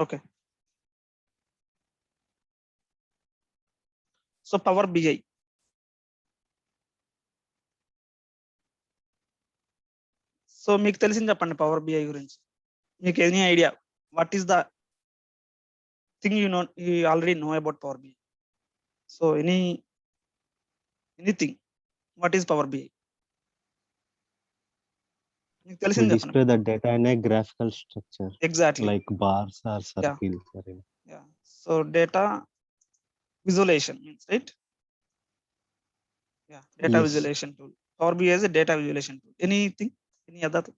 Okay. So Power BI. So మీకు తెలిసింది చెప్పండి పవర్ బిఐ గురించి. మీకు any idea what is the thing you already know about Power BI? So anything, what is Power BI? మీకు తెలిసింది చెప్పండి. Display the data in a graphical structure exactly. like bars or circles. Yeah. So data visualization means, right? Yeah, data Yes. visualization tool. Power BI is a data visualization tool. Anything, any other thing?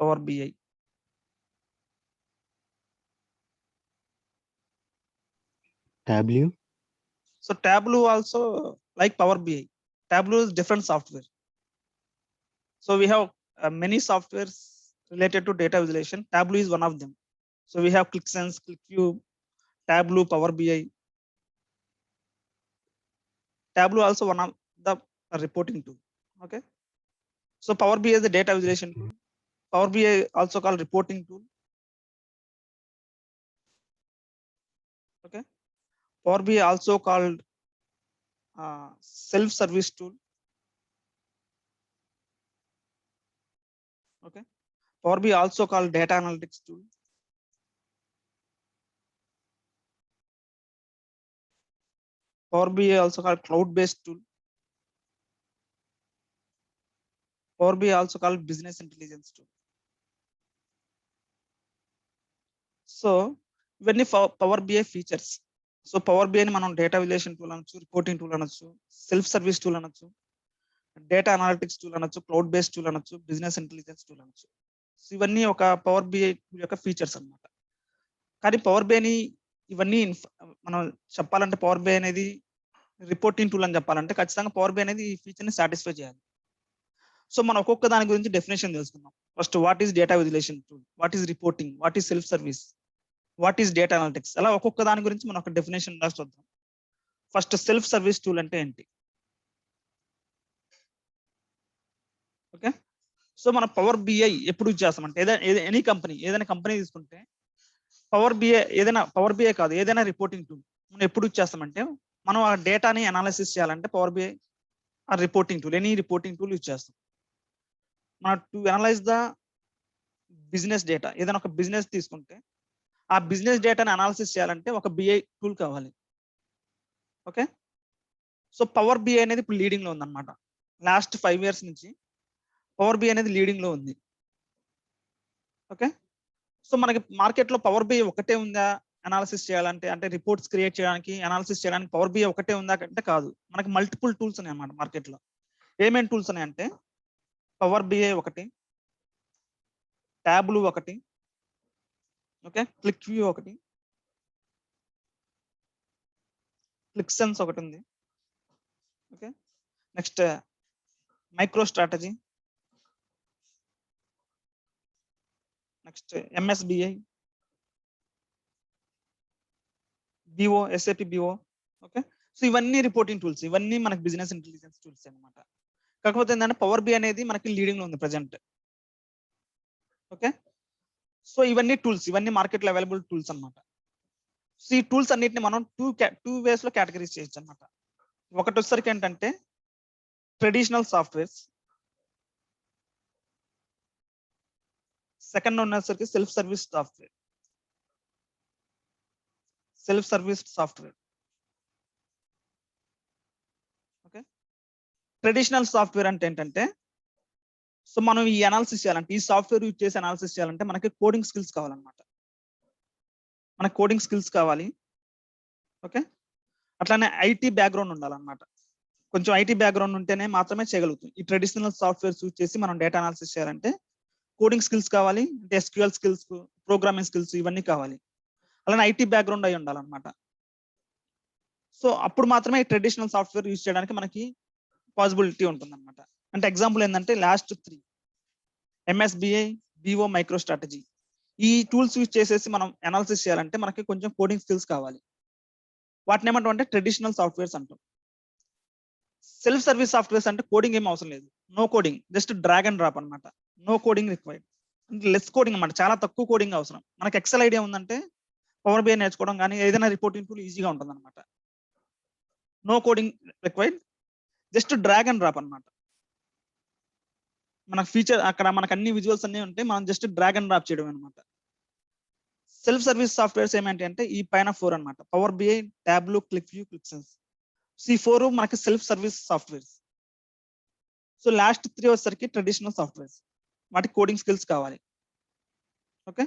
Power BI. Tableau. So Tableau also like Power BI. Tableau is different software. So we have many softwares related to data visualization. Tableau is one of them. So we have ClickSense, ClickView, Tableau, Power BI. Tableau also one of the reporting tool. Okay. So Power BI is a data visualization tool. Power BI also called reporting tool. Okay. Power BI also called self-service tool. Okay. Power BI also called data analytics tool. Power BI also called cloud-based tool. Power BI also called business intelligence tool. So ఇవన్నీ power BI features. So power బిఐని మనం data visualisation tool అనొచ్చు, reporting tool అనొచ్చు, self service tool అనొచ్చు, data analytics tool అనొచ్చు, cloud based tool అనొచ్చు, business intelligence tool అనొచ్చు. So ఇవన్నీ ఒక పవర్ బిఐ యొక్క ఫీచర్స్ అన్నమాట. కానీ పవర్ బిఐని ఇవన్నీ మనం చెప్పాలంటే పవర్ బిఐ అనేది రిపోర్టింగ్ టూల్ అని చెప్పాలంటే ఖచ్చితంగా పవర్ బిఐ అనేది ఈ ఫీచర్ని సాటిస్ఫై చేయాలి. సో మనం ఒక్కొక్క దాని గురించి డెఫినేషన్ తెలుసుకుందాం. First what is data visualisation tool, what is reporting, what is self service, what is data analytics, అలా ఒక్కొక్క దాని గురించి మనం ఒక డెఫినేషన్ చూద్దాం. ఫస్ట్ సెల్ఫ్ సర్వీస్ టూల్ అంటే ఏంటి? ఓకే. సో మనం పవర్ బిఐ ఎప్పుడు యూజ్ చేస్తామంటే ఎనీ కంపెనీ, ఏదైనా కంపెనీ తీసుకుంటే పవర్ బిఐ, ఏదైనా పవర్ బిఐ కాదు ఏదైనా రిపోర్టింగ్ టూల్ మనం ఎప్పుడు యూజ్ చేస్తామంటే మనం ఆ డేటాని అనాలిసిస్ చేయాలంటే పవర్ బిఐ ఆ reporting tool, any reporting tool use చేస్తాం. మనం to analyse the business data, ఏదైనా ఒక బిజినెస్ తీసుకుంటే ఆ బిజినెస్ డేటాని అనాలిసిస్ చేయాలంటే ఒక బిఐ టూల్ కావాలి. ఓకే. సో పవర్ బిఐ అనేది ఇప్పుడు లీడింగ్ లో ఉందన్నమాట. లాస్ట్ 5 years నుంచి పవర్ బిఐ అనేది లీడింగ్ లో ఉంది. ఓకే. సో మనకి మార్కెట్ లో పవర్ బిఐ ఒకటే ఉందా అనాలిసిస్ చేయాలంటే, అంటే రిపోర్ట్స్ క్రియేట్ చేయడానికి, అనాలిసిస్ చేయడానికి పవర్ బిఐ ఒకటే ఉందా అంటే కాదు. మనకి మల్టిపుల్ టూల్స్ ఉన్నాయి అన్నమాట మార్కెట్ లో. ఏమేమి టూల్స్ ఉన్నాయంటే పవర్ బిఐ ఒకటి, టాబ్లూ ఒకటి, ఓకే, క్లిక్ వ్యూ ఒకటి, క్లిక్సెన్స్ ఒకటి ఉంది. Okay. Next micro strategy, next ఎంఎస్బిఐ, BO, SAP BO. Okay. So ఇవన్నీ రిపోర్టింగ్ టూల్స్, ఇవన్నీ మనకి బిజినెస్ ఇంటెలిజెన్స్ టూల్స్ అన్నమాట. కాకపోతే ఏంటంటే పవర్ బిఐ అనేది మనకి లీడింగ్ లో ఉంది ప్రజెంట్. ఓకే. సో ఇవన్నీ టూల్స్, ఇవన్నీ మార్కెట్ లో అవైలబుల్ టూల్స్ అన్నమాట. సో ఈ టూల్స్ అన్నిటిని మనం టూ వేస్ లో కేటగిరీస్ చేయొచ్చు అన్నమాట. ఒకటి వచ్చేసరికి ఏంటంటే ట్రెడిషనల్ సాఫ్ట్వేర్స్, సెకండ్ ఉన్నసరికి self service software. Self service software. Okay. Traditional software అంటే ఏంటంటే సో మనం ఈ అనాలిసిస్ చేయాలంటే, ఈ సాఫ్ట్వేర్ యూజ్ చేసి అనాలిసిస్ చేయాలంటే మనకి కోడింగ్ స్కిల్స్ కావాలన్నమాట. మనకి కోడింగ్ స్కిల్స్ కావాలి. ఓకే. అట్లానే ఐటీ బ్యాక్గ్రౌండ్ ఉండాలన్నమాట. కొంచెం ఐటీ బ్యాక్గ్రౌండ్ ఉంటేనే మాత్రమే చేయగలుగుతాం. ఈ ట్రెడిషనల్ సాఫ్ట్వేర్స్ యూజ్ చేసి మనం డేటా అనాలిసిస్ చేయాలంటే కోడింగ్ స్కిల్స్ కావాలి, అంటే ఎస్క్యూఎల్ స్కిల్స్, ప్రోగ్రామింగ్ స్కిల్స్ ఇవన్నీ కావాలి. అలానే ఐటీ బ్యాక్గ్రౌండ్ అయి ఉండాలన్నమాట. సో అప్పుడు మాత్రమే ఈ ట్రెడిషనల్ సాఫ్ట్వేర్ యూజ్ చేయడానికి మనకి పాసిబిలిటీ ఉంటుంది అనమాట. అంటే ఎగ్జాంపుల్ ఏంటంటే లాస్ట్ 3 ఎంఎస్బిఐ, బిఓ, మైక్రో స్ట్రాటజీ ఈ టూల్స్ యూజ్ చేసేసి మనం అనాలిసిస్ చేయాలంటే మనకి కొంచెం కోడింగ్ స్కిల్స్ కావాలి. వాటిని ఏమంటాం అంటే ట్రెడిషనల్ సాఫ్ట్వేర్స్ అంటాం. సెల్ఫ్ సర్వీస్ సాఫ్ట్వేర్స్ అంటే కోడింగ్ ఏం అవసరం లేదు, no coding, just drag and drop అనమాట. నో కోడింగ్ రిక్వైర్డ్, అంటే లెస్ కోడింగ్ అనమాట, చాలా తక్కువ కోడింగ్ అవసరం. మనకి ఎక్సెల్ ఐడియా ఉందంటే పవర్ బిఐ నేర్చుకోవడం కానీ ఏదైనా రిపోర్టింగ్ టూల్ ఈజీగా ఉంటుంది అనమాట. No coding required, just drag and drop అనమాట. మన ఫీచర్ అక్కడ మనకు అన్ని విజువల్స్ అన్ని ఉంటాయి, మనం జస్ట్ డ్రాగ్ అండ్ డ్రాప్ చేయడం అనమాట. సెల్ఫ్ సర్వీస్ సాఫ్ట్వేర్స్ ఏమంటే అంటే ఈ పైన 4 అనమాట. Power BI, Tableau, QlikView, Qlik Sense. ఈ 4 మనకి self service softwares. So last 3 వచ్చేసరికి ట్రెడిషనల్ సాఫ్ట్వేర్స్, వాటి కోడింగ్ స్కిల్స్ కావాలి. Okay,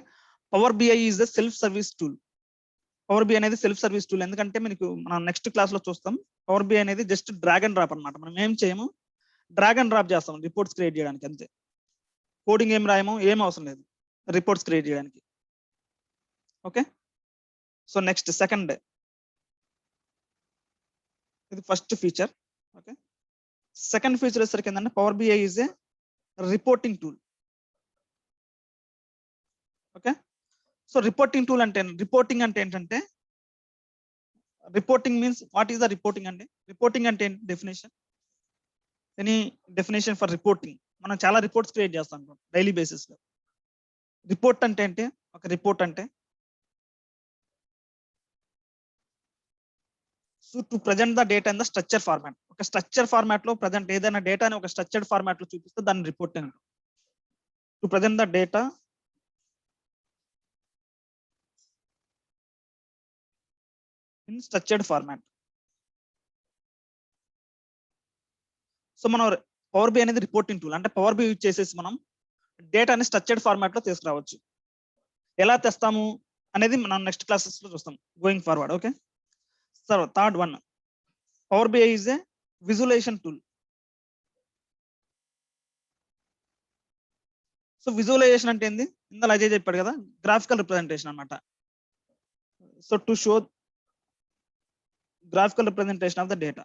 power BI is the self service tool. Power BI అనేది సెల్ఫ్ సర్వీస్ టూల్, ఎందుకంటే మీకు మనం నెక్స్ట్ క్లాస్ లో చూస్తాం. పవర్ బిఐ అనేది జస్ట్ డ్రాగ్ అండ్ డ్రాప్ అనమాట. మనం ఏం చేయము, డ్రాగ్ అండ్ డ్రాప్ చేస్తాం రిపోర్ట్స్ క్రియేట్ చేయడానికి అంతే. కోడింగ్ ఏం రాయము, ఏం అవసరం లేదు రిపోర్ట్స్ క్రియేట్ చేయడానికి. ఓకే, సో నెక్స్ట్ సెకండ్, ఇది first feature. Okay, second feature వచ్చేసరికి ఏంటంటే Power BI is a reporting tool. Okay, so reporting tool అంటే రిపోర్టింగ్ అంటే ఏంటంటే, reporting means what is the reporting అంటే, రిపోర్టింగ్ అంటే definition, any definition for reporting. మనం చాలా రిపోర్ట్స్ క్రియేట్ చేస్తాం డైలీ బేసిస్ లో. రిపోర్ట్ అంటే ఏంటి, ఒక రిపోర్ట్ అంటే so to present the data in the structure format. ఒక స్ట్రక్చర్ ఫార్మాట్ లో ప్రజెంట్ ఏదైనా డేటాని ఒక స్ట్రక్చర్డ్ ఫార్మాట్ లో చూపిస్తే దాన్ని రిపోర్ట్ అంటారు. To present the data in structured format. So మనం పవర్ బి అనేది రిపోర్టింగ్ టూల్, అంటే పవర్ బి యూజ్ చేసేసి మనం డేటాని స్ట్రక్చర్డ్ ఫార్మాట్ లో తీసుకురావచ్చు. ఎలా తెస్తాము అనేది మనం నెక్స్ట్ క్లాసెస్ లో చూస్తాం going forward. Okay, so third one, Power BI is a visualisation tool. So visualisation అంటే ఏంది, ఇందులో అజయ్ చెప్పాడు కదా, గ్రాఫికల్ రిప్రజెంటేషన్ అన్నమాట. So to show graphical representation of the data.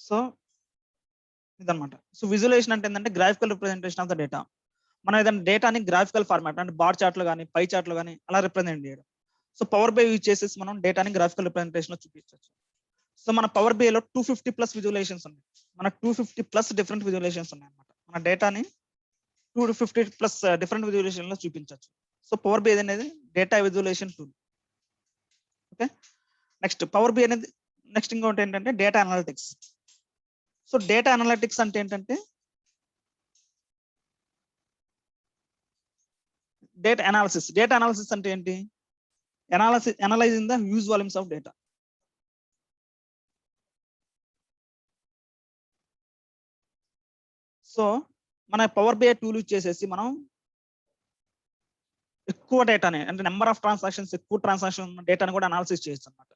So ఇదన్నమాట. సో విజువలైజేషన్ అంటే ఏంటంటే graphical representation of the data. మనం ఏదైనా డేటాని గ్రాఫికల్ ఫార్మాట్ అంటే బార్ చార్ట్ లో కానీ పై చార్ట్ లో కానీ అలా రిప్రజెంట్ చేయడం. సో పవర్ బై యూజ్ చేసేసి మనం డేటాని గ్రాఫికల్ రిప్రజెంటేషన్ లో చూపించవచ్చు. సో మన పవర్ బై లో 250+ విజువలైజేషన్స్ ఉన్నాయి. మన 250+ డిఫరెంట్ విజువలైజేషన్స్ ఉన్నాయి అన్నమాట. మన డేటాని 250+ డిఫరెంట్ విజువలైజేషన్ లో చూపించవచ్చు. సో పవర్ బై అనేది data visualisation tool. Okay, next power BI అనేది నెక్స్ట్ ఇంకోటి ఏంటంటే data analytics. So data analytics అంటే ఏంటంటే డేటా అనాలిసిస్. డేటా అనాలిసిస్ అంటే ఏంటి, analysing the huge volumes of data. So మన పవర్ బిఐ టూల్ యూజ్ చేసేసి మనం ఎక్కువ డేటాని అంటే నెంబర్ ఆఫ్ ట్రాన్సాక్షన్స్, ఎక్కువ ట్రాన్సాక్షన్ డేటాని కూడా అనాలిసిస్ చేయొచ్చు అనమాట.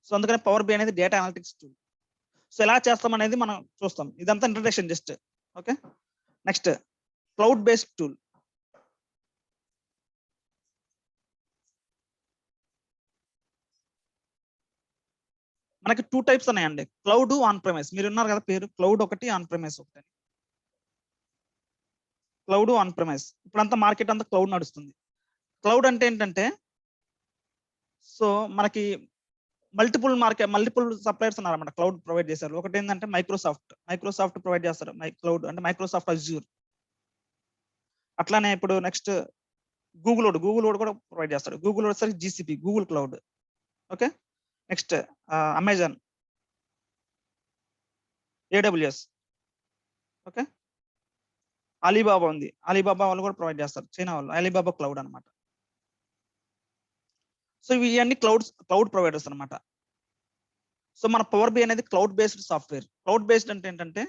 సో అందుకని పవర్ బిఐ అనేది డేటా అనలిటిక్స్ టూల్. సో ఎలా చేస్తాం అనేది మనం చూస్తాం. ఇదంతా introduction just. Okay, next cloud based tool. మనకి 2 టైప్స్ ఉన్నాయండి, క్లౌడ్, ఆన్ ప్రెమైస్. మీరు ఉన్నారు కదా పేరు, క్లౌడ్ ఒకటి, ఆన్ ప్రెమైస్ ఒకటి. Cloud, on premise. ఇప్పుడంతా మార్కెట్ అంతా క్లౌడ్ నడుస్తుంది. క్లౌడ్ అంటే ఏంటంటే, సో మనకి మల్టిపుల్ సప్లైర్స్ ఉన్నారన్నమాట క్లౌడ్ ప్రొవైడ్ చేశారు. ఒకటి ఏంటంటే మైక్రోసాఫ్ట్ ప్రొవైడ్ చేస్తారు క్లౌడ్ అంటే మైక్రోసాఫ్ట్ అజ్యూర్. అట్లానే ఇప్పుడు నెక్స్ట్ గూగుల్ కూడా ప్రొవైడ్ చేస్తాడు. గూగుల్ వచ్చేసరికి GCP, Google cloud. Okay, next Amazon, AWS. Okay, Alibaba ఉంది, అలీబాబా వాళ్ళు కూడా ప్రొవైడ్ చేస్తారు, చైనా వాళ్ళు, అలీబాబా క్లౌడ్ అనమాట. సో ఇవన్నీ క్లౌడ్ ప్రొవైడర్స్ అనమాట. సో మన పవర్ బి అనేది cloud based software. Cloud based అంటే ఏంటంటే,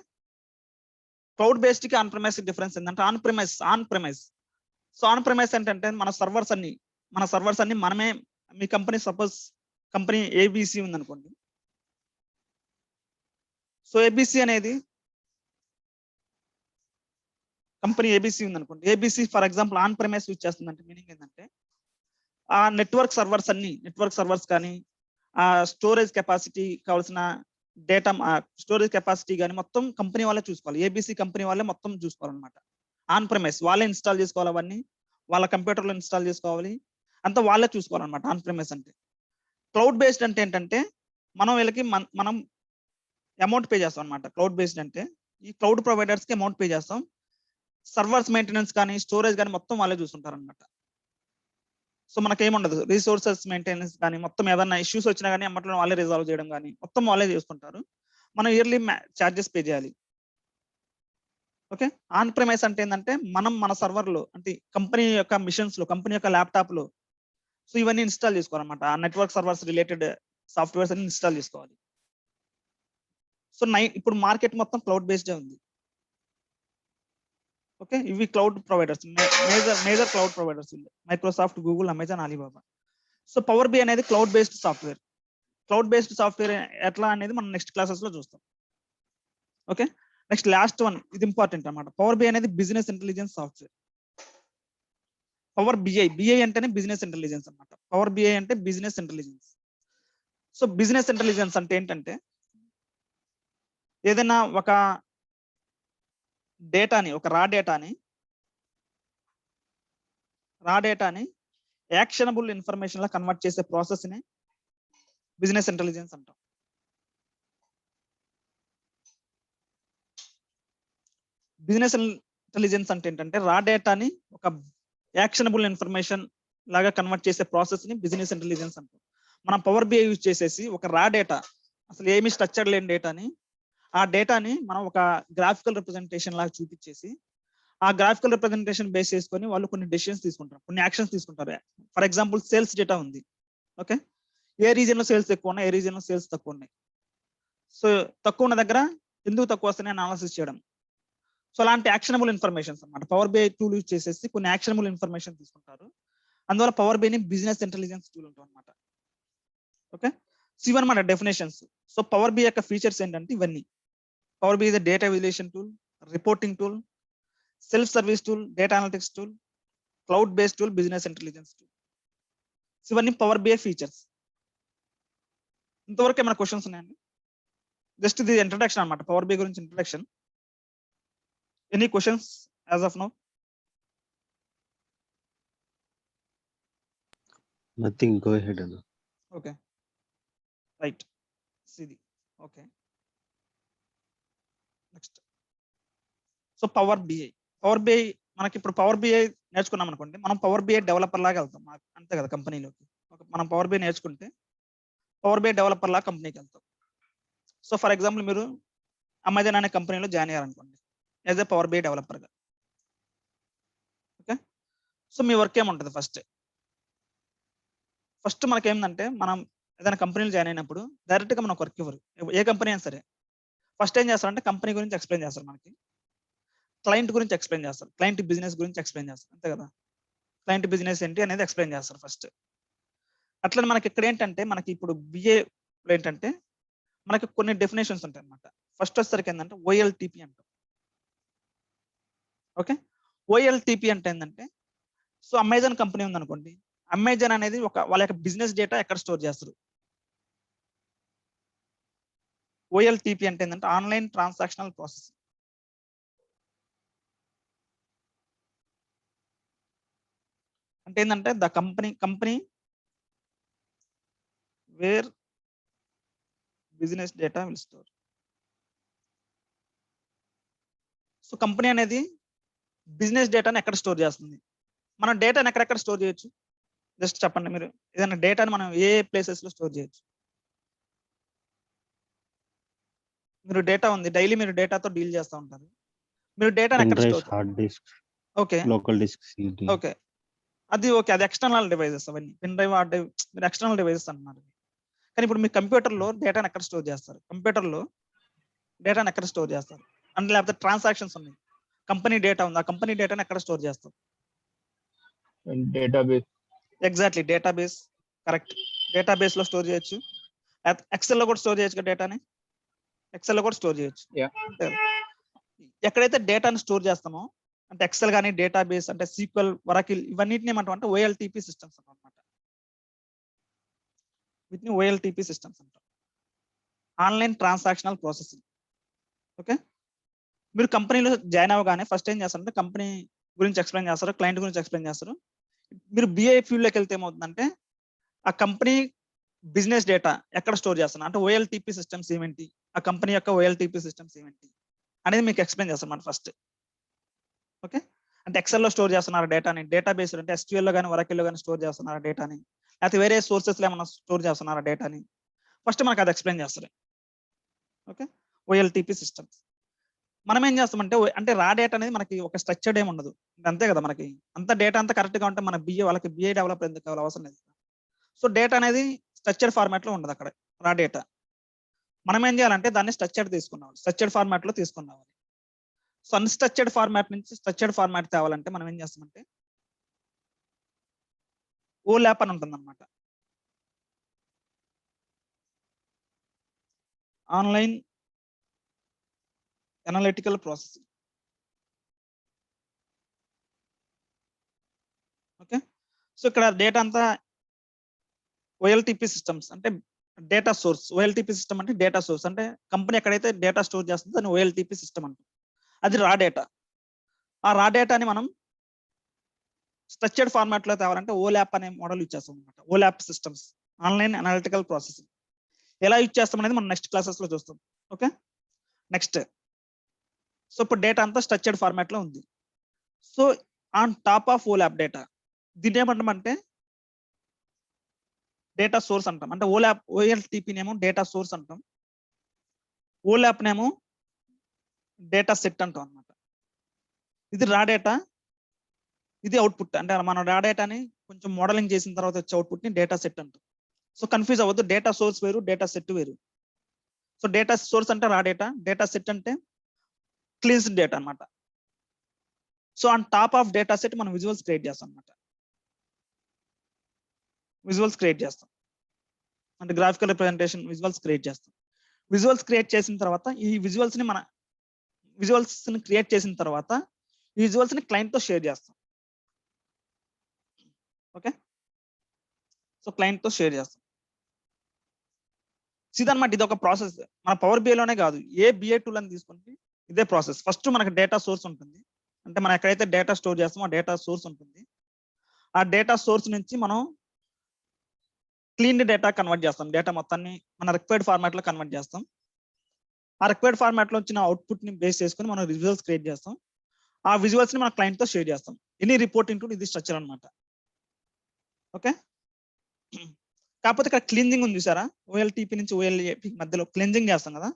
క్లౌడ్ బేస్డ్ కి ఆన్ ప్రెమైస్ డిఫరెన్స్ ఏంటంటే, on premise. So on premise ఏంటంటే మన సర్వర్స్ అన్ని మనమే, మీ కంపెనీ సపోజ్ కంపెనీ ఏబిసి ఉందనుకోండి. సో ఏబిసి అనేది కంపెనీ ఏబిసి ఉందనుకోండి. ABC for example on premise use చేస్తుందంటే మీనింగ్ ఏంటంటే, ఆ నెట్వర్క్ సర్వర్స్ కానీ, ఆ స్టోరేజ్ కెపాసిటీ కావాల్సిన డేటా స్టోరేజ్ కెపాసిటీ కానీ మొత్తం కంపెనీ వాళ్ళే చూసుకోవాలి. ఏబిసి కంపెనీ వాళ్ళే మొత్తం చూసుకోవాలన్నమాట. ఆన్ ప్రెమైస్ వాళ్ళే ఇన్స్టాల్ చేసుకోవాలి, అవన్నీ వాళ్ళ కంప్యూటర్లో ఇన్స్టాల్ చేసుకోవాలి, అంతా వాళ్ళే చూసుకోవాలన్నమాట ఆన్ ప్రెమైస్ అంటే. క్లౌడ్ బేస్డ్ అంటే ఏంటంటే, మనం వీళ్ళకి మనం అమౌంట్ పే చేస్తాం అనమాట. క్లౌడ్ బేస్డ్ అంటే ఈ క్లౌడ్ ప్రొవైడర్స్ కి అమౌంట్ పే చేస్తాం. సర్వర్స్ మెయింటెనెన్స్ కానీ స్టోరేజ్ కానీ మొత్తం వాళ్ళే చూసుకుంటారు అనమాట. సో మనకేముండదు, రిసోర్సెస్ మెయింటెనెన్స్ కానీ మొత్తం ఏదైనా ఇష్యూస్ వచ్చినా కానీ అమ్మట్లో వాళ్ళే రిజాల్వ్ చేయడం కానీ మొత్తం వాళ్ళే చేసుకుంటారు. మనం ఇయర్లీ ఛార్జెస్ పే చేయాలి. ఓకే. ఆన్ ప్రిమైస్ అంటే ఏంటంటే మనం మన సర్వర్లో అంటే కంపెనీ యొక్క మిషన్స్ లో, కంపెనీ యొక్క ల్యాప్టాప్ లో సో ఇవన్నీ ఇన్స్టాల్ చేసుకోవాలన్నమాట. ఆ నెట్వర్క్ సర్వర్స్ రిలేటెడ్ సాఫ్ట్వేర్స్ అన్ని ఇన్స్టాల్ చేసుకోవాలి. సో ఇప్పుడు మార్కెట్ మొత్తం క్లౌడ్ బేస్డ్ ఉంది. ఓకే. ఇవి cloud providers, major cloud providers Microsoft, Google, Amazon, Alibaba. So power B అనేది cloud based software. Cloud based software ఎట్లా అనేది మనం నెక్స్ట్ క్లాసెస్ లో చూస్తాం. ఓకే. నెక్స్ట్ లాస్ట్ వన్, ఇది ఇంపార్టెంట్ అన్నమాట. పవర్ బి అనేది business intelligence software. Power BI అంటేనే బిజినెస్ ఇంటెలిజెన్స్ అన్నమాట. పవర్ బిఐ అంటే business intelligence. So business intelligence అంటే ఏంటంటే ఏదైనా ఒక డేటాని, ఒక రా డేటాని యాక్షనబుల్ ఇన్ఫర్మేషన్ లా కన్వర్ట్ చేసే ప్రాసెస్ ని బిజినెస్ ఇంటెలిజెన్స్ అంటాం. బిజినెస్ ఇంటెలిజెన్స్ అంటే ఏంటంటే రా డేటాని ఒక యాక్షనబుల్ ఇన్ఫర్మేషన్ లాగా కన్వర్ట్ చేసే ప్రాసెస్ ని బిజినెస్ ఇంటెలిజెన్స్ అంటాం. మనం పవర్ బిఐ యూజ్ చేసేసి ఒక రా డేటా, అసలు ఏమి స్ట్రక్చర్ లేని డేటాని, ఆ డేటాని మనం ఒక గ్రాఫికల్ రిప్రజెంటేషన్ లాగా చూపించేసి ఆ గ్రాఫికల్ రిప్రజెంటేషన్ బేస్ చేసుకొని వాళ్ళు కొన్ని డెసిషన్స్ తీసుకుంటారు, కొన్ని యాక్షన్స్ తీసుకుంటారు. ఫర్ ఎగ్జాంపుల్ సేల్స్ డేటా ఉంది. ఓకే. ఏ రీజన్ లో సేల్స్ ఎక్కువ ఉన్నాయి, ఏ రీజన్ లో సేల్స్ తక్కువ ఉన్నాయి. సో తక్కువ ఉన్న దగ్గర ఎందుకు తక్కువ వస్తున్నాయి అనాలిసిస్ చేయడం. సో అలాంటి యాక్షనబుల్ ఇన్ఫర్మేషన్స్ అన్నమాట. పవర్ బిఐ టూల్ యూజ్ చేసేసి కొన్ని యాక్షనబుల్ ఇన్ఫర్మేషన్ తీసుకుంటారు. అందువల్ల పవర్ బిఐని బిజినెస్ ఇంటెలిజెన్స్ టూల్ అంటాం అనమాట. ఓకే. సో ఇవన్నీ మన డెఫినేషన్స్. సో పవర్ బిఐ యొక్క ఫీచర్స్ ఏంటంటే ఇవన్నీ. Power BI is data visualisation tool, reporting tool, self service tool, data analytics tool, cloud based tool, business intelligence tool. ఇవన్నీ power BI features. ఇంతవరకు ఏమైనా క్వశ్చన్స్ ఉన్నాయండి? Just ఇది ఇంట్రడక్షన్ అన్నమాట, power BI గురించి introduction. Any questions as of now? Nothing. Go ahead, Anna. Okay, right. ఇది okay. Next so power BI మనకి ఇప్పుడు పవర్ బిఐ నేర్చుకున్నాం అనుకోండి, మనం పవర్ బిఐ డెవలపర్ లాగా వెళ్తాం అంతే కదా కంపెనీలోకి. మనం పవర్ బిఐ నేర్చుకుంటే పవర్ బిఐ డెవలపర్ లాగా కంపెనీకి వెళ్తాం. సో ఫర్ ఎగ్జాంపుల్ మీరు అమెజాన్ అనే కంపెనీలో జాయిన్ అయ్యారనుకోండి యాజ్ ఎ పవర్ బిఐ డెవలపర్గా. ఓకే. సో మీ వర్క్ ఏముంటుంది? ఫస్ట్ మనకేందంటే మనం ఏదైనా కంపెనీలో జాయిన్ అయినప్పుడు డైరెక్ట్గా మనకు వర్క్ ఇవ్వరు. ఏ కంపెనీ అయినా సరే ఫస్ట్ ఏం చేస్తారంటే కంపెనీ గురించి ఎక్స్ప్లెయిన్ చేస్తారు, మనకి క్లయింట్ గురించి ఎక్స్ప్లెయిన్ చేస్తారు, క్లయింట్ బిజినెస్ గురించి ఎక్స్ప్లెయిన్ చేస్తారు, అంతే కదా. క్లయింట్ బిజినెస్ ఏంటి అనేది ఎక్స్ప్లెయిన్ చేస్తారు ఫస్ట్. అట్లనే మనకి ఇక్కడ ఏంటంటే మనకి ఇప్పుడు బిఏ ఏంటంటే మనకి కొన్ని డెఫినేషన్స్ ఉంటాయి అనమాట. ఫస్ట్ వచ్చేసరికి ఏంటంటే ఓఎల్టీపీ అంటాం. ఓకే. ఓఎల్టీపీ అంటే ఏంటంటే సో అమెజాన్ కంపెనీ ఉందనుకోండి, అమెజాన్ అనేది వాళ్ళ యొక్క బిజినెస్ డేటా ఎక్కడ స్టోర్ చేస్తారు. ఓఎల్టీపీ అంటే ఏంటంటే ఆన్లైన్ ట్రాన్సాక్షనల్ ప్రాసెస్. అంటే ఏంటంటే the company wear business data will store. So company అనేది బిజినెస్ డేటాని ఎక్కడ స్టోర్ చేస్తుంది, మనం డేటాని ఎక్కడెక్కడ స్టోర్ చేయొచ్చు జస్ట్ చెప్పండి. మీరు ఏదైనా డేటాని మనం ఏ ప్లేసెస్ లో స్టోర్ చేయొచ్చు? మీరు డేటా ఉంది, డైలీ మీరు డేటాతో డీల్ చేస్తూ ఉంటారు, మీరు డేటాని Pen ఎక్కడ drives, store? hard disk, okay, local disk, CD. Okay, అది ఓకే, అది ఎక్స్టర్నల్ డివైజెస్. అవన్నీ పెన్ డ్రైవ్, హార్డ్ డ్రైవ్ మీరు ఎక్స్టర్నల్ డివైజెస్ అంటున్నారు. కానీ ఇప్పుడు మీ కంప్యూటర్లో డేటాని ఎక్కడ స్టోర్ చేస్తారు? కంప్యూటర్లో డేటాని ఎక్కడ స్టోర్ చేస్తారు? అంటే లేకపోతే ట్రాన్సాక్షన్స్ ఉన్నాయి, కంపెనీ డేటా ఉంది, ఆ కంపెనీ డేటాని ఎక్కడ స్టోర్ చేస్తారు? Database. Exactly, database. Correct, database లో స్టోర్ చేయొచ్చు. ఎక్సెల్ లో కూడా స్టోర్ చేయొచ్చు కదా డేటాని, ఎక్సెల్ లో కూడా స్టోర్ చేయొచ్చు. ఎక్కడైతే డేటాని స్టోర్ చేస్తామో అంటే ఎక్సెల్ కానీ డేటాబేస్ అంటే సీక్వెల్, వరాకిల్ ఇవన్నిటిని ఏమంటాం అంటే ఓఎల్టీపీ సిస్టమ్స్ అనమాట. వీటిని ఓఎల్టీపీ సిస్టమ్స్ అంటాం, ఆన్లైన్ ట్రాన్సాక్షనల్ ప్రాసెసింగ్. ఓకే. మీరు కంపెనీలో జాయిన్ అవ్వగానే ఫస్ట్ ఏం చేస్తారంటే కంపెనీ గురించి ఎక్స్ప్లెయిన్ చేస్తారు, క్లయింట్ గురించి ఎక్స్ప్లెయిన్ చేస్తారు. మీరు బిఐ ఫీల్డ్ లోకి వెళ్తే ఏమవుతుందంటే ఆ కంపెనీ బిజినెస్ డేటా ఎక్కడ స్టోర్ చేస్తున్నా అంటే ఓఎల్టీపీ సిస్టమ్స్ ఏమిటి, ఆ కంపెనీ యొక్క ఓఎల్టీపీ సిస్టమ్స్ ఏమిటి అనేది మీకు ఎక్స్ప్లెయిన్ చేస్తాం మనం ఫస్ట్. ఓకే, అంటే ఎక్సెల్ లో స్టోర్ చేస్తున్నారు డేటాని, డేటా బేస్ అంటే SQL లో కానీ Oracle లో కానీ స్టోర్ చేస్తున్నారు డేటాని, లేకపోతే వేరే సోర్సెస్ లో ఏమైనా స్టోర్ చేస్తున్నారు డేటాని, ఫస్ట్ మనకు అది ఎక్స్ప్లెయిన్ చేస్తారు. ఓకే, ఓఎల్టీపీ సిస్టమ్స్ మనం ఏం చేస్తామంటే అంటే రా డేటా అనేది మనకి ఒక స్ట్రక్చర్డ్ ఏమి ఉండదు, అంతే కదా, మనకి అంత డేటా అంతా కరెక్ట్ గా ఉంటే మన వాళ్ళకి బిఏ డెవలపర్ ఎందుకు కావాలి, అవసరం లేదు. సో డేటా అనేది స్ట్రక్చర్డ్ ఫార్మాట్ లో ఉండదు అక్కడ రా డేటా. మనం ఏం చేయాలంటే దాన్ని స్ట్రక్చర్డ్ ఫార్మాట్ లో తీసుకున్నాం. సో అన్స్ట్రక్చర్డ్ ఫార్మాట్ నుంచి స్ట్రక్చర్డ్ ఫార్మాట్ తేవాలంటే మనం ఏం చేస్తామంటే ఓలాప్ అని ఉంటుంది అనమాట, online analytical processing. Okay, so ఇక్కడ డేటా అంతా ఓఎల్టీపీ సిస్టమ్స్ అంటే డేటా సోర్స్. ఓఎల్టీపీ సిస్టమ్ అంటే డేటా సోర్స్, అంటే కంపెనీ ఎక్కడైతే డేటా స్టోర్ చేస్తుందో దాన్ని ఓఎల్టీపీ సిస్టమ్ అంటాం. అది రా డేటా. ఆ రా డేటాని మనం స్ట్రక్చర్డ్ ఫార్మాట్ లో తేవాలంటే ఓలాప్ అనే మోడల్ యూజ్ చేస్తాం అనమాట. ఓలాప్ సిస్టమ్స్, ఆన్లైన్ అనలిటికల్ ప్రాసెసింగ్. ఎలా యూజ్ చేస్తాం అనేది మనం నెక్స్ట్ క్లాసెస్ లో చూస్తాం. Okay, next. సో ఇప్పుడు డేటా అంతా స్ట్రక్చర్డ్ ఫార్మాట్ లో ఉంది. So on top of ఓలాప్ data, దీన్ని ఏమంటామంటే డేటా సోర్స్ అంటాం. అంటే ఓఎల్టీపీ నేమో డేటా సోర్స్ అంటాం, ఓలాప్ నేమో డేటా సెట్ అంటాం అనమాట. ఇది రా డేటా, ఇది అవుట్పుట్. అంటే మనం రా డేటాని కొంచెం మోడలింగ్ చేసిన తర్వాత వచ్చే అవుట్పుట్ ని డేటా సెట్ అంటాం. సో కన్ఫ్యూజ్ అవ్వద్దు, డేటా సోర్స్ వేరు, డేటా సెట్ వేరు. సో డేటా సోర్స్ అంటే రా డేటా, డేటా సెట్ అంటే క్లీన్స్డ్ డేటా అన్నమాట. So on top of data set మనం విజువల్స్ క్రియేట్ చేస్తాం అనమాట. విజువల్స్ క్రియేట్ చేస్తాం అంటే గ్రాఫికల్ రిప్రజెంటేషన్ విజువల్స్ క్రియేట్ చేస్తాం. విజువల్స్ క్రియేట్ చేసిన తర్వాత ఈ విజువల్స్ ని క్రియేట్ చేసిన తర్వాత ఈ విజువల్స్ ని క్లయింట్ తో షేర్ చేస్తాం. ఓకే, సో క్లయింట్ తో షేర్ చేస్తాం. ఇదన్నమాట, ఇది ఒక ప్రాసెస్. మన పవర్ బిఐ లోనే కాదు, ఏ బిఐ టూల్ అని తీసుకుంటే ఇదే ప్రాసెస్. ఫస్ట్ మనకి డేటా సోర్స్ ఉంటుంది, అంటే మనం ఎక్కడైతే డేటా స్టోర్ చేస్తామో ఆ డేటా సోర్స్ ఉంటుంది. ఆ డేటా సోర్స్ నుంచి మనం క్లీన్ డేటా కన్వర్ట్ చేస్తాం. డేటా మొత్తాన్ని మన రిక్వైర్డ్ ఫార్మాట్ లో కన్వర్ట్ చేస్తాం. ఆ రిక్వైర్డ్ ఫార్మాట్ లో వచ్చిన అవుట్పుట్ ని బేస్ చేసుకుని మనం విజువల్స్ క్రియేట్ చేస్తాం. ఆ విజువల్స్ ని మన క్లయింట్ తో షేర్ చేస్తాం. ఎనీ రిపోర్టింగ్ టు ఇది స్ట్రక్చర్ అనమాట. ఓకే, కాకపోతే ఇక్కడ క్లీన్జింగ్ ఉంది చూసారా, ఓఎల్టీపీ నుంచి ఓఎల్ఏపీ మధ్యలో క్లీన్జింగ్ చేస్తాం కదా,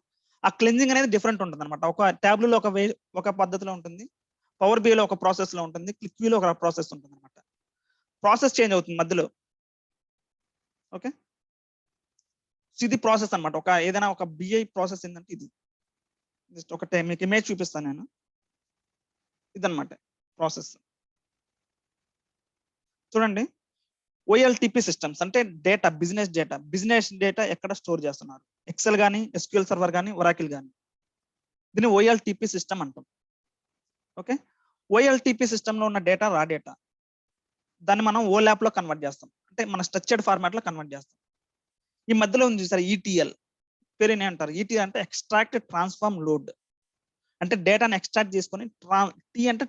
ఆ క్లీన్జింగ్ అనేది డిఫరెంట్ ఉంటుంది అనమాట. ఒక ట్యాబ్లో ఒక పద్ధతిలో ఉంటుంది, పవర్ బిఐలో ఒక ప్రాసెస్ లో ఉంటుంది, క్లిక్వ్యూలో ఒక ప్రాసెస్ ఉంటుంది అనమాట. ప్రాసెస్ చేంజ్ అవుతుంది మధ్యలో. ఓకే, ఇది ప్రాసెస్ అనమాట. ఏదైనా ఒక బిఐ ప్రాసెస్ ఏంటంటే ఇది. జస్ట్ ఒకటే మీకు ఇమేజ్ చూపిస్తాను నేను. ఇదన్నమాట ప్రాసెస్. చూడండి, ఓఎల్టీపీ సిస్టమ్స్ అంటే డేటా, బిజినెస్ డేటా ఎక్కడ స్టోర్ చేస్తున్నారు, ఎక్సెల్ కానీ SQL సర్వర్ కానీ Oracle కానీ, దీన్ని ఓఎల్టీపీ సిస్టమ్ అంటాం. ఓకే, ఓఎల్టీపీ సిస్టమ్ లో ఉన్న డేటా రా డేటా, దాన్ని మనం ఓలాప్ లో కన్వర్ట్ చేస్తాం, అంటే మన స్ట్రక్చర్డ్ ఫార్మాట్ లో కన్వర్ట్ చేస్తాం. ఈ మధ్యలో ఉంది చూసారు ETL, పేరు అంటారు. ETL అంటే ఎక్స్ట్రాక్ట్ ట్రాన్స్ఫార్మ్ లోడ్, అంటే డేటాని ఎక్స్ట్రాక్ట్ చేసుకొని టీ అంటే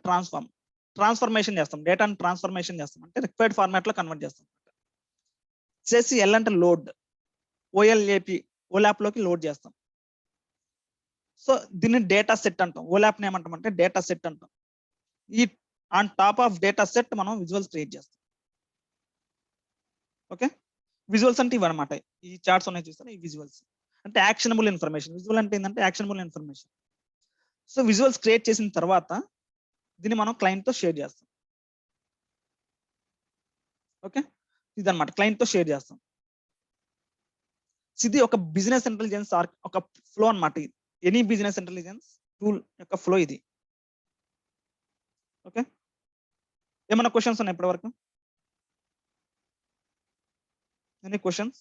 ట్రాన్స్ఫర్మేషన్ చేస్తాం, డేటాని ట్రాన్స్ఫర్మేషన్ చేస్తాం, అంటే రిక్వైర్డ్ ఫార్మాట్ లో కన్వర్ట్ చేస్తాం. చేసి ఎల్ అంటే లోడ్, ఓలాప్ లోకి లోడ్ చేస్తాం. సో దీన్ని డేటా సెట్ అంటాం. ఓలాప్ ఏమంటాం అంటే డేటా సెట్ అంటాం. ఈ on top of data set మనం విజువల్స్ క్రియేట్ చేస్తాం. ఓకే, విజువల్స్ అంటే ఇవి అనమాట. ఈ చార్ట్స్ ఉన్నాయి చూస్తారా, ఈ విజువల్స్ అంటే యాక్షనబుల్ ఇన్ఫర్మేషన్. విజువల్ అంటే ఏంటంటే actionable information. So visuals create చేసిన తర్వాత దీన్ని మనం క్లయింట్ తో షేర్ చేస్తాం. ఓకే, ఇదన్నమాట, క్లయింట్ తో షేర్ చేస్తాం. ఇది ఒక బిజినెస్ ఇంటెలిజెన్స్ ఒక ఫ్లో అన్నమాట. ఎనీ బిజినెస్ ఇంటెలిజెన్స్ టూల్ యొక్క ఫ్లో ఇది. ఓకే, ఏమైనా క్వశ్చన్స్ ఉన్నాయి ఇప్పటి వరకు? Any questions?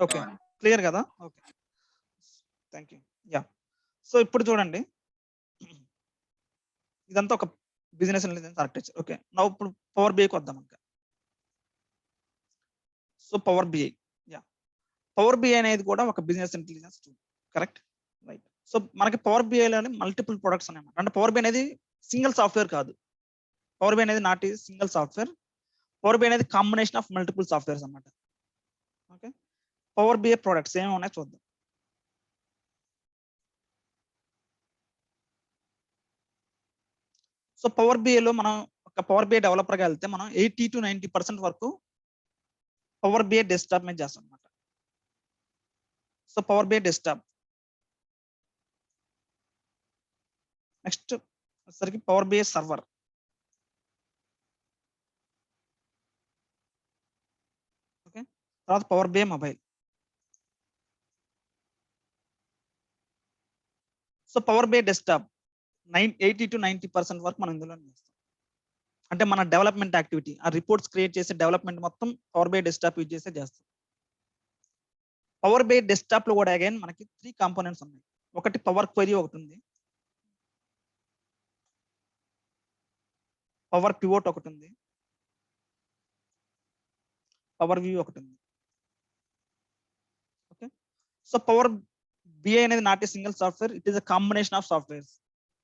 ఓకే, క్లియర్ కదా? Okay, thank you. Yeah, so ఇప్పుడు చూడండి, ఇదంతా ఒక బిజినెస్ ఇంటెలిజెన్స్ ఆర్కిటెక్చర్. ఓకే, నా ఇప్పుడు పవర్ బిఐకి వద్దాం ఇంకా. So power BI, yeah, power BI అనేది కూడా ఒక business intelligence tool. Correct, right. So మనకి పవర్ బిఐలోని మల్టిపుల్ ప్రొడక్ట్స్ ఉన్నాయి. అంటే పవర్ బిఐ అనేది సింగిల్ సాఫ్ట్వేర్ కాదు. పవర్ బి అనేది not single software. Power B అనేది కాంబినేషన్ ఆఫ్ మల్టిపుల్ సాఫ్ట్వేర్స్ అన్నమాట. ఓకే, పవర్ బిఐ ప్రొడక్ట్స్ ఏమేమి ఉన్నాయో చూద్దాం. సో పవర్ బిఐలో మనం ఒక పవర్ బిఐ డెవలపర్గా వెళ్తే మనం 80 to 90% వరకు పవర్ బిఐ డెస్క్టాప్ మీద చేస్తాం అనమాట. So power BI desktop. Next వచ్చేసరికి పవర్ బిఐ సర్వర్. ఓకే, తర్వాత power BI mobile. So power BI desktop 80 to 90% వరకు మనం ఇందులో చేస్తాం. అంటే మన డెవలప్మెంట్ యాక్టివిటీ, ఆ రిపోర్ట్స్ క్రియేట్ చేసే డెవలప్మెంట్ మొత్తం పవర్ బిఐ డెస్క్టాప్ యూజ్ చేసే చేస్తాం. పవర్ బిఐ డెస్క్టాప్ లో కూడా అగైన్ మనకి 3 కాంపోనెంట్స్ ఉన్నాయి. ఒకటి పవర్ క్వెరీ ఒకటి ఉంది, పవర్ పివోట్ ఒకటి ఉంది, పవర్ వ్యూ ఒకటి ఉంది. ఓకే, సో పవర్ బిఐ అనేది not a single software, it is a combination of softwares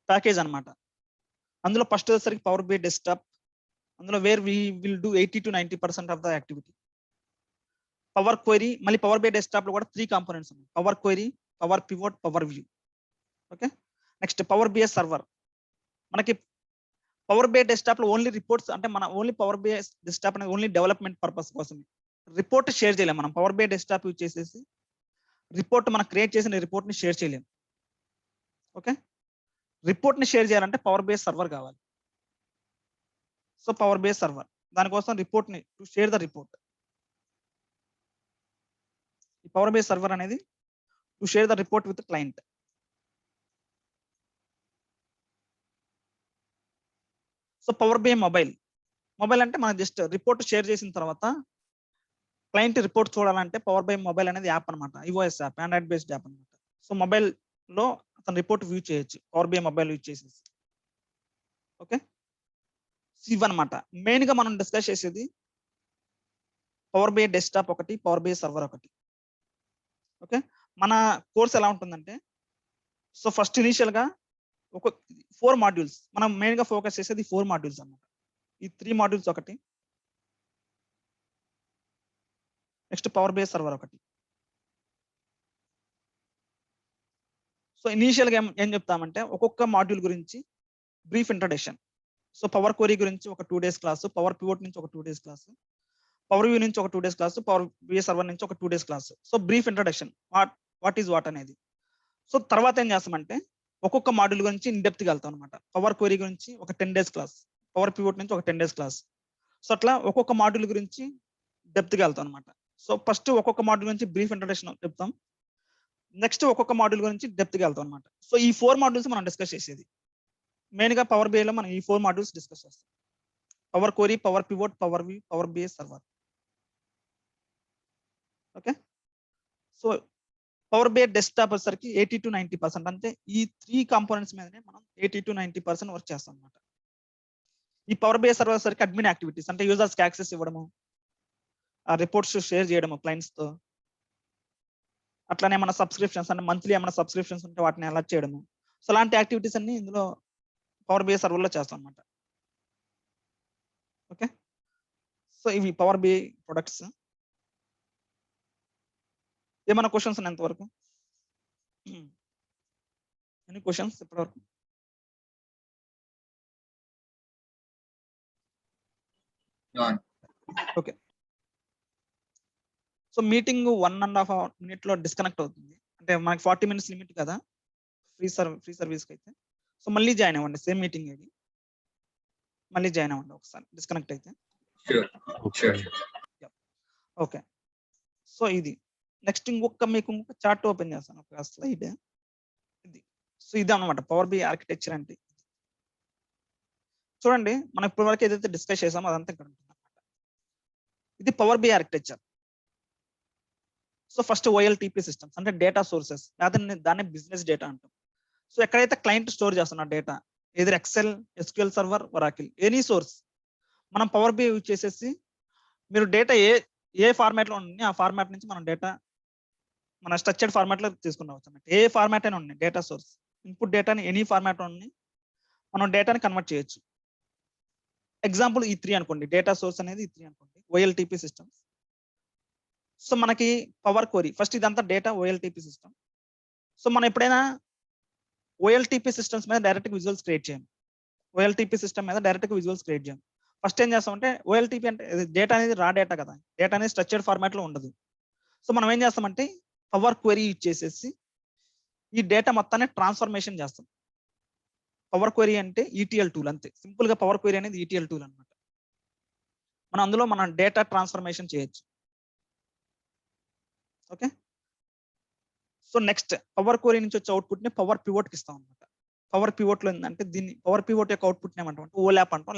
package అన్నమాట. అందులో ఫస్ట్ వచ్చేసరికి పవర్ బిఐ డెస్క్టాప్, అందులో where we will do 80 to 90% of the activity. Power query, మళ్ళీ power BI desktop లో కూడా 3 components ఉన్నాయి, power query, power pivot, power view. Okay, next power BI server. మనకి power BI desktop లో only reports, అంటే మన only power BI desktop అనేది only development purpose కోసమే. రిపోర్ట్ షేర్ చేయలేం మనం పవర్ బిఐ డెస్క్టాప్ యూజ్ చేసేసి. రిపోర్ట్ మనం క్రియేట్ చేసిన రిపోర్ట్ ని షేర్ చేయలేం. ఓకే, రిపోర్ట్ ని షేర్ చేయాలంటే పవర్ బిఐ సర్వర్ కావాలి. సో పవర్ బిఐ సర్వర్, దానికోసం రిపోర్ట్ ని టు షేర్ ద రిపోర్ట్. ఈ పవర్ బిఐ సర్వర్ అనేది to share the report with client. So power BI mobile. Mobile అంటే మనం జస్ట్ రిపోర్ట్ షేర్ చేసిన తర్వాత క్లయింట్ రిపోర్ట్ చూడాలంటే పవర్ బిఐ మొబైల్ అనేది యాప్ అనమాట, iOS app, Android based app అనమాట. సో మొబైల్ లో అతను రిపోర్ట్ వ్యూ చేయొచ్చు పవర్ బిఐ మొబైల్ యూజ్ చేసేసి. ఓకే, ఇవన్నమాట మెయిన్ గా మనం డిస్కస్ చేసేది పవర్ బిఐ డెస్క్టాప్ ఒకటి, పవర్ బిఐ సర్వర్ ఒకటి. ఓకే, మన కోర్స్ ఎలా ఉంటుందంటే, సో ఫస్ట్ ఇనిషియల్ గా ఒక 4 మాడ్యూల్స్ మనం మెయిన్ గా ఫోకస్ చేసేది 4 మాడ్యూల్స్ అన్నమాట. ఈ 3 మాడ్యూల్స్ ఒకటి, నెక్స్ట్ పవర్ బిఐ సర్వర్ ఒకటి. సో ఇనీషియల్ గా ఏం చెప్తామంటే ఒక్కొక్క మాడ్యూల్ గురించి brief introduction. So power query గురించి ఒక 2 days క్లాసు, పవర్ పివోట్ నుంచి ఒక 2 days క్లాసు, పవర్ వ్యూ నుంచి ఒక 2 days class, power BI server నుంచి ఒక 2 days class. So brief introduction, what is what అనేది. సో తర్వాత ఏం చేస్తామంటే ఒక్కొక్క మాడ్యూల్ గురించి ఇన్ డెప్త్ గా వెళ్తాం అనమాట. పవర్ క్వెరీ గురించి ఒక 10 days క్లాస్, పవర్ పివోట్ నుంచి ఒక 10 days క్లాస్. సో అట్లా ఒక్కొక్క మాడ్యూల్ గురించి డెప్త్ గా వెళ్తాం అనమాట. సో ఫస్ట్ ఒక్కొక్క మాడ్యూల్ గురించి బ్రీఫ్ ఇంట్రడక్షన్ చెప్తాం, నెక్స్ట్ ఒక్కొక్క మాడ్యూల్ గురించి డెప్త్ గా వెళ్తాం అనమాట. సో ఈ 4 మాడ్యూల్స్ మనం డిస్కస్ చేసేది మెయిన్ గా పవర్ బిఐ లో మనం ఈ 4 మాడ్యూల్స్ డిస్కస్ చేస్తాం. Power query, power pivot, power view, power BI server. Okay, so power BI desktop వచ్చేసరికి 80 to 90%, అంటే ఈ 3 కాంపోనెంట్స్ మీదనే మనం 80 to 90% వర్క్ చేస్తాం అనమాట. ఈ పవర్ బిఐ సర్వర్ వచ్చేసరికి అడ్మిన్ యాక్టివిటీస్, అంటే యూజర్స్ కి యాక్సెస్ ఇవ్వడము, ఆ రిపోర్ట్స్ షేర్ చేయడము క్లయింట్స్ తో, అట్లానే మన సబ్స్క్రిప్షన్స్ అంటే మంత్లీ ఏమైనా సబ్స్క్రిప్షన్స్ ఉంటే వాటిని అలర్ట్ చేయడము. సో అలాంటి యాక్టివిటీస్ అన్ని ఇందులో పవర్ బిఐ సర్వర్ లో చేస్తాం అనమాట. ఓకే, సో ఇవి పవర్ బిఐ ప్రొడక్ట్స్. ఏమైనా క్వశ్చన్స్ ఉన్నాయి ఎంతవరకు? ఎనీ క్వశ్చన్స్ ఇప్పటివరకు? ఓకే, సో మీటింగ్ 1.5 minute లో డిస్కనెక్ట్ అవుతుంది, అంటే మనకి 40 minutes లిమిట్ కదా ఫ్రీ సర్వీస్ కి అయితే. సో మళ్ళీ జాయిన్ అవ్వండి, సేమ్ మీటింగ్ ఇది, మళ్ళీ జాయిన్ అవ్వండి ఒకసారి డిస్కనెక్ట్ అయితే. ఓకే, సో ఇది నెక్స్ట్ మీకు ఇంకొక చార్ట్ ఓపెన్ చేస్తాను, ఒక స్లైడ్ ఇది. సో ఇది అన్నమాట పవర్ బిఐ ఆర్కిటెక్చర్ అంటే. చూడండి మనం ఇప్పటి వరకు ఏదైతే డిస్కస్ చేసామో అదంతా ఇక్కడ ఉంటుంది అన్నమాట. ఇది power BI architecture. So first OLTP systems అంటే డేటా సోర్సెస్, లేదా దాన్ని బిజినెస్ డేటా అంటాం. సో ఎక్కడైతే క్లయింట్ స్టోర్ చేస్తున్న డేటా, ఏదో Excel, SQL server, Oracle, any source, మనం పవర్ బిఐ యూజ్ చేసేసి మీరు డేటా ఏ ఫార్మాట్ లో ఉంది ఆ ఫార్మాట్ నుంచి మనం డేటా మన స్ట్రక్చర్డ్ ఫార్మాట్ లో తీసుకుని రావచ్చు అన్నమాట. ఏ ఫార్మాట్ అయినా ఉంది డేటా సోర్స్, ఇన్పుట్ డేటాని ఎనీ ఫార్మాట్ ఉంది మనం డేటాని కన్వర్ట్ చేయొచ్చు. ఎగ్జాంపుల్ E3 అనుకోండి, డేటా సోర్స్ అనేది E3 అనుకోండి, OLTP సిస్టమ్స్. సో మనకి పవర్ క్వరీ ఫస్ట్ ఇదంతా డేటా OLTP సిస్టమ్. సో మనం ఎప్పుడైనా OLTP సిస్టమ్స్ మీద డైరెక్ట్ విజువల్స్ క్రియేట్ చేయం. OLTP సిస్టమ్ మీద డైరెక్ట్ విజువల్స్ క్రియేట్ చేయం. ఫస్ట్ ఏం చేస్తామంటే OLTP అంటే డేటా అనేది రా డేటా కదా, డేటా అనేది స్ట్రక్చర్డ్ ఫార్మాట్ లో ఉండదు. సో మనం ఏం చేస్తామంటే పవర్ క్వరీ యూజ్ చేసేసి ఈ డేటా మొత్తాన్ని ట్రాన్స్ఫర్మేషన్ చేస్తాం. పవర్ క్వరీ అంటే ETL టూల్, అంతే సింపుల్ గా పవర్ క్వరీ అనేది ETL టూల్ అన్నమాట. మనం అందులో మనం డేటా ట్రాన్స్ఫర్మేషన్ చేయొచ్చు. Okay, so next power query నుంచి వచ్చే అవుట్పుట్ ని పవర్ పివోట్ కి ఇస్తాం అనమాట. పవర్ పివోట్ లో ఏంటంటే దీన్ని పవర్ పివోట్ యొక్క అవుట్పుట్ ఏమంటాం అంటే OLAP అంటాం.